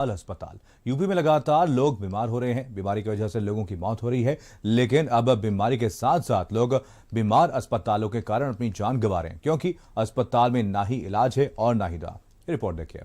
अस्पताल। यूपी में लगातार लोग बीमार हो रहे हैं। बीमारी की वजह से लोगों की मौत हो रही है, लेकिन अब बीमारी के साथ साथ लोग बीमार अस्पतालों के कारण अपनी जान गंवा रहे हैं, क्योंकि अस्पताल में ना ही इलाज है और ना ही दवा। रिपोर्ट देखिए।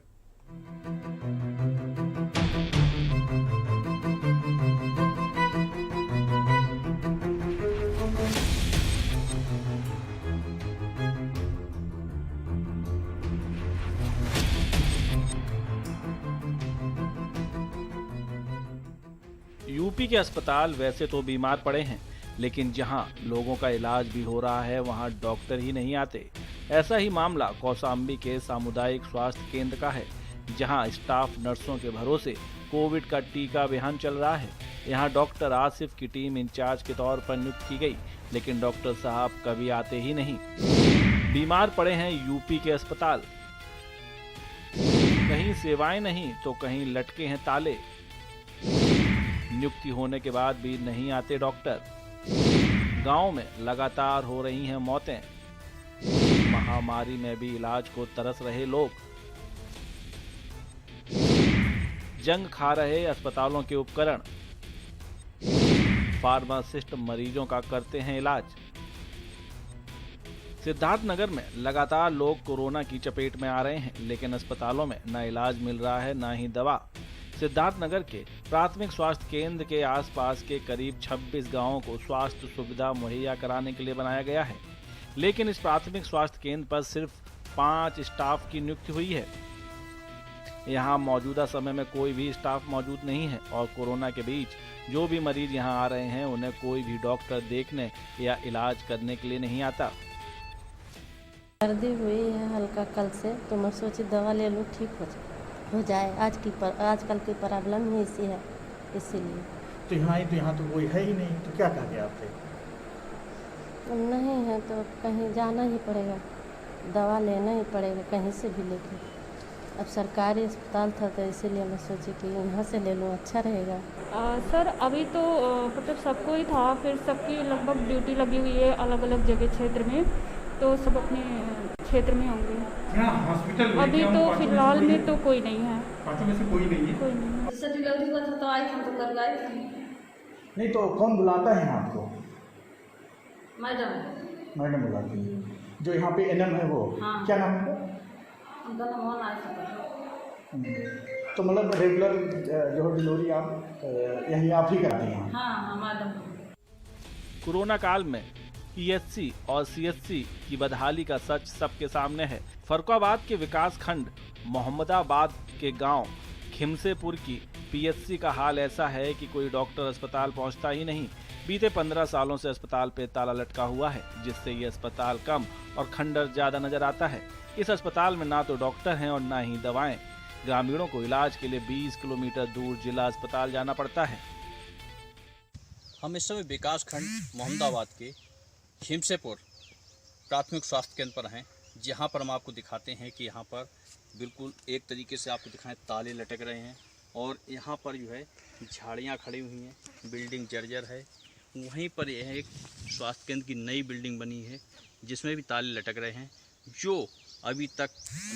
यूपी के अस्पताल वैसे तो बीमार पड़े हैं, लेकिन जहां लोगों का इलाज भी हो रहा है वहां डॉक्टर ही नहीं आते। ऐसा ही मामला कौशाम्बी के सामुदायिक स्वास्थ्य केंद्र का है, जहां स्टाफ नर्सों के भरोसे कोविड का टीका अभियान चल रहा है। यहां डॉक्टर आसिफ की टीम इंचार्ज के तौर पर नियुक्त की गई, लेकिन डॉक्टर साहब कभी आते ही नहीं। बीमार पड़े हैं यूपी के अस्पताल, कहीं सेवाएं नहीं तो कहीं लटके हैं ताले। नियुक्ति होने के बाद भी नहीं आते डॉक्टर। गांव में लगातार हो रही हैं मौतें। महामारी में भी इलाज को तरस रहे लोग। जंग खा रहे अस्पतालों के उपकरण। फार्मासिस्ट मरीजों का करते हैं इलाज। सिद्धार्थनगर में लगातार लोग कोरोना की चपेट में आ रहे हैं, लेकिन अस्पतालों में न इलाज मिल रहा है, न ही दवा। सिद्धार्थनगर के प्राथमिक स्वास्थ्य केंद्र के आसपास के करीब 26 गांवों को स्वास्थ्य सुविधा मुहैया कराने के लिए बनाया गया है, लेकिन इस प्राथमिक स्वास्थ्य केंद्र पर सिर्फ 5 स्टाफ की नियुक्ति हुई है। यहां मौजूदा समय में कोई भी स्टाफ मौजूद नहीं है और कोरोना के बीच जो भी मरीज यहां आ रहे हैं उन्हें कोई भी डॉक्टर देखने या इलाज करने के लिए नहीं आता। सर्दी हुई है हल्का कल से, तो मैं सोची दवा ले लूँ ठीक हो जाए। आजकल की प्रॉब्लम ही इसी है, इसीलिए। तो यहाँ तो कोई है ही नहीं, तो क्या कहा गया आपसे? नहीं है तो कहीं जाना ही पड़ेगा, दवा लेना ही पड़ेगा कहीं से भी लेके। अब सरकारी अस्पताल था तो इसीलिए मैं सोची कि यहाँ से ले लूँ, अच्छा रहेगा। सर अभी तो मतलब सबको ही था, फिर सबकी लगभग ड्यूटी लगी हुई है अलग अलग जगह क्षेत्र में, तो सब अपने क्षेत्र में होंगे। हॉस्पिटल अभी तो फिलहाल में तो कोई नहीं है। पाँचों में से कोई नहीं है? कोई नहीं है। जैसे डिलीवरी हुआ था तो आई थी, तो कर गए थे। नहीं तो कौन बुलाता है आपको? मैडम बुलाती है। जो यहाँ पे एनएम है वो? हाँ। क्या नाम है? उनका नाम मोहन आया था। तो मतलब रेगुलर जो डिलीवरी आप यही आप ही करती हैं? हाँ मैडम। कोरोना काल में पीएचसी और सीएचसी की बदहाली का सच सबके सामने है। फर्रुखाबाद के विकास खंड मोहम्मदाबाद के गांव खिमसेपुर की पीएचसी का हाल ऐसा है कि कोई डॉक्टर अस्पताल पहुंचता ही नहीं। बीते 15 सालों से अस्पताल पे ताला लटका हुआ है, जिससे ये अस्पताल कम और खंडर ज्यादा नजर आता है। इस अस्पताल में ना तो डॉक्टर हैं और ना ही दवाएं। ग्रामीणों को इलाज के लिए 20 किलोमीटर दूर जिला अस्पताल जाना पड़ता है। हम इस समय विकास खंड मोहम्मदाबाद के खिमसेपुर प्राथमिक स्वास्थ्य केंद्र पर हैं, जहां पर हम आपको दिखाते हैं कि यहां पर बिल्कुल एक तरीके से आपको दिखाएं ताले लटक रहे हैं और यहां पर जो है झाड़ियां खड़ी हुई हैं, बिल्डिंग जर्जर है। वहीं पर यह एक स्वास्थ्य केंद्र की नई बिल्डिंग बनी है, जिसमें भी ताले लटक रहे हैं, जो अभी तक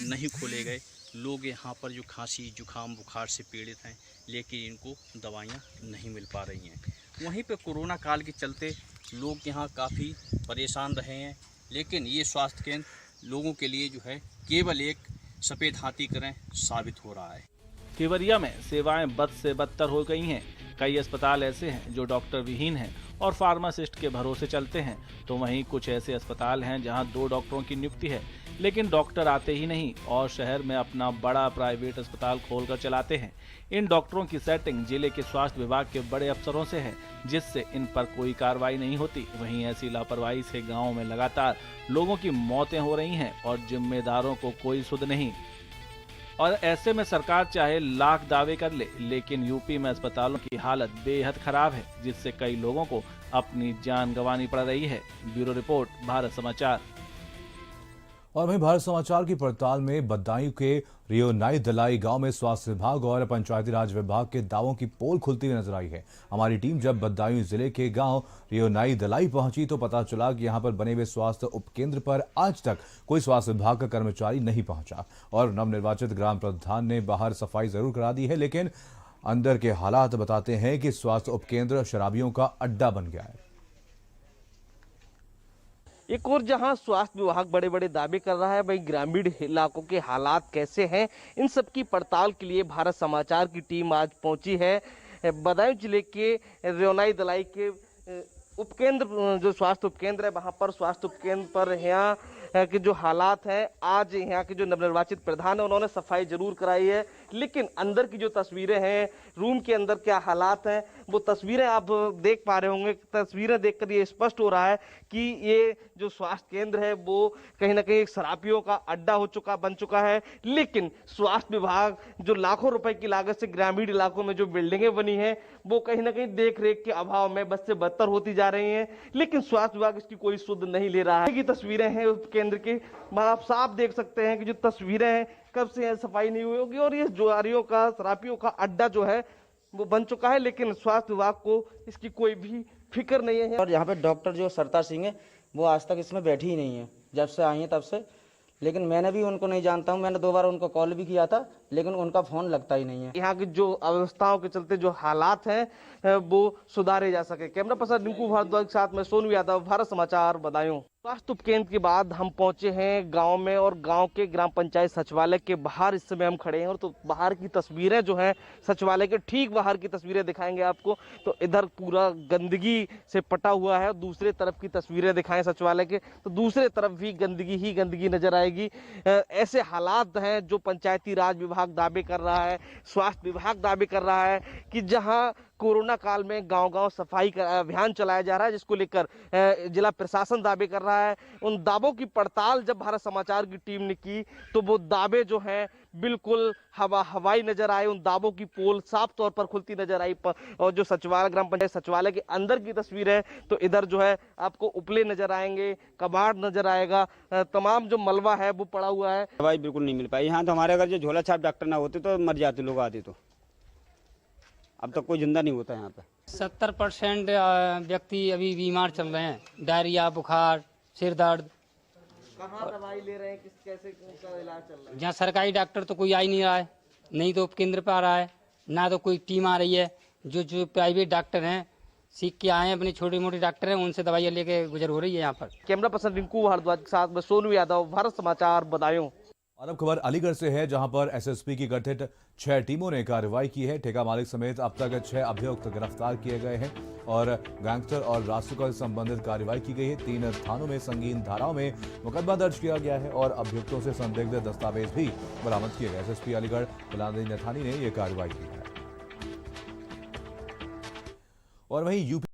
नहीं खोले गए। लोग यहाँ पर जो खांसी जुकाम बुखार से पीड़ित हैं, लेकिन इनको दवाइयाँ नहीं मिल पा रही हैं। वहीं पर कोरोना काल के चलते लोग यहाँ काफ़ी परेशान रहे हैं, लेकिन ये स्वास्थ्य केंद्र लोगों के लिए जो है केवल एक सफ़ेद हाथी की तरह साबित हो रहा है। केवरिया में सेवाएं बद से बदतर हो गई हैं। कई अस्पताल ऐसे हैं जो डॉक्टर विहीन हैं और फार्मासिस्ट के भरोसे चलते हैं, तो वहीं कुछ ऐसे अस्पताल हैं जहां 2 डॉक्टरों की नियुक्ति है, लेकिन डॉक्टर आते ही नहीं और शहर में अपना बड़ा प्राइवेट अस्पताल खोलकर चलाते हैं। इन डॉक्टरों की सेटिंग जिले के स्वास्थ्य विभाग के बड़े अफसरों से है, जिससे इन पर कोई कार्रवाई नहीं होती। वहीं ऐसी लापरवाही से गाँव में लगातार लोगों की मौतें हो रही हैं और जिम्मेदारों को कोई सुध नहीं। और ऐसे में सरकार चाहे लाख दावे कर ले, लेकिन यूपी में अस्पतालों की हालत बेहद खराब है, जिससे कई लोगों को अपनी जान गंवानी पड़ रही है। ब्यूरो रिपोर्ट, भारत समाचार। और वहीं भारत समाचार की पड़ताल में बदायूं के रियोनाई दलाई गांव में स्वास्थ्य विभाग और पंचायती राज विभाग के दावों की पोल खुलती हुई नजर आई है। हमारी टीम जब बदायूं जिले के गांव रियोनाई दलाई पहुंची तो पता चला कि यहां पर बने हुए स्वास्थ्य उपकेंद्र पर आज तक कोई स्वास्थ्य विभाग का कर्मचारी नहीं पहुंचा और नवनिर्वाचित ग्राम प्रधान ने बाहर सफाई जरूर करा दी है, लेकिन अंदर के हालात बताते हैं कि स्वास्थ्य उपकेंद्र शराबियों का अड्डा बन गया है। एक और जहां स्वास्थ्य विभाग बड़े बड़े दावे कर रहा है, वहीं ग्रामीण इलाकों के हालात कैसे हैं, इन सब की पड़ताल के लिए भारत समाचार की टीम आज पहुंची है बदायूं जिले के रियोनाई दलाई के उपकेंद्र, जो स्वास्थ्य उपकेंद्र है वहां पर। स्वास्थ्य उपकेंद्र पर यहाँ के जो हालात हैं, आज यहाँ के जो नवनिर्वाचित प्रधान है उन्होंने सफाई जरूर कराई है, लेकिन अंदर की जो तस्वीरें हैं, रूम के अंदर क्या हालात हैं, वो तस्वीरें आप देख पा रहे होंगे। तस्वीरें देखकर ये स्पष्ट हो रहा है कि ये जो स्वास्थ्य केंद्र है वो कहीं ना कहीं शराबियों का अड्डा बन चुका है। लेकिन स्वास्थ्य विभाग जो लाखों रुपए की लागत से ग्रामीण इलाकों में जो बिल्डिंगें बनी हैं वो कहीं ना कहीं देख रेख के अभाव में बद से बदतर होती जा रही हैं, लेकिन स्वास्थ्य विभाग इसकी कोई सुध नहीं ले रहा है। की तस्वीरें हैं उस केंद्र की, आप साफ देख सकते हैं कि जो तस्वीरें हैं कब से सफाई नहीं हुई होगी और ये जुआरियों का, शराबियों का अड्डा जो है वो बन चुका है, लेकिन स्वास्थ्य विभाग को इसकी कोई भी फिक्र नहीं है। और यहाँ पे डॉक्टर जो सरता सिंह है वो आज तक इसमें बैठी ही नहीं है, जब से आई है तब से। लेकिन मैंने भी उनको नहीं जानता हूँ, मैंने 2 बार उनको कॉल भी किया था, लेकिन उनका फोन लगता ही नहीं है। यहाँ की जो अव्यवस्थाओं के चलते जो हालात हैं वो सुधारे जा सके। कैमरा पर्सन रिंकू भारद्वाज के साथ में सोनू यादव, भारत समाचार, बदायूं। स्वास्थ्य उपकेंद्र के बाद हम पहुंचे हैं गांव में और गांव के ग्राम पंचायत सचिवालय के बाहर इस समय हम खड़े हैं और तो बाहर की तस्वीरें जो हैं, सचिवालय के ठीक बाहर की तस्वीरें दिखाएंगे आपको। तो इधर पूरा गंदगी से पटा हुआ है, दूसरे तरफ की तस्वीरें दिखाएं सचिवालय के तो दूसरे तरफ भी गंदगी ही गंदगी नजर आएगी। ऐसे हालात हैं जो पंचायती राज विभाग दावे कर रहा है, स्वास्थ्य विभाग दावे कर रहा है कि जहां कोरोना काल में गांव-गांव सफाई का अभियान चलाया जा रहा है, जिसको लेकर जिला प्रशासन दावे कर रहा है। उन दावों की पड़ताल जब भारत समाचार की टीम ने की तो वो दावे जो हैं बिल्कुल हवाई नजर आए। उन दावों की पोल साफ तौर पर खुलती नजर आई। और जो सचिवालय, ग्राम पंचायत सचिवालय के अंदर की तस्वीर है तो इधर जो है आपको उपले नजर आएंगे, कबाड़ नजर आएगा, तमाम जो मलबा है वो पड़ा हुआ है। दवाई बिल्कुल नहीं मिल पाई यहाँ तो। हमारे अगर जो झोला छाप डॉक्टर ना होते तो मर जाते लोग, आते तो अब तक कोई जिंदा नहीं होता यहाँ पे। 70% व्यक्ति अभी बीमार चल रहे हैं, डायरिया, बुखार, सिर दर्द। कहाँ दवाई ले रहे हैं, कैसे उनका इलाज चल रहा है? जहाँ सरकारी डॉक्टर तो कोई आ ही नहीं रहा है, नहीं तो उपकेंद्र पर आ रहा है, ना तो कोई टीम आ रही है। जो प्राइवेट डॉक्टर हैं, सीख के आए हैं, अपने छोटे मोटे डॉक्टर हैं, उनसे दवाइयाँ लेके गुजर हो रही है यहाँ पर। कैमरा पर्सन रिंकू भारद्वाज के साथ में सोनू यादव, भारत समाचार, बदायूं। और अब खबर अलीगढ़ से है, जहां पर एसएसपी की गठित 6 टीमों ने कार्रवाई की है। ठेका मालिक समेत अब तक 6 अभियुक्त गिरफ्तार किए गए हैं और गैंगस्टर और रासुका से संबंधित कार्रवाई की गई है। 3 थानों में संगीन धाराओं में मुकदमा दर्ज किया गया है और अभियुक्तों से संदिग्ध दस्तावेज भी बरामद किए गए। एसएसपी अलीगढ़ बुलंदशहर नथानी ने यह कार्रवाई की है। और वहीं यूपी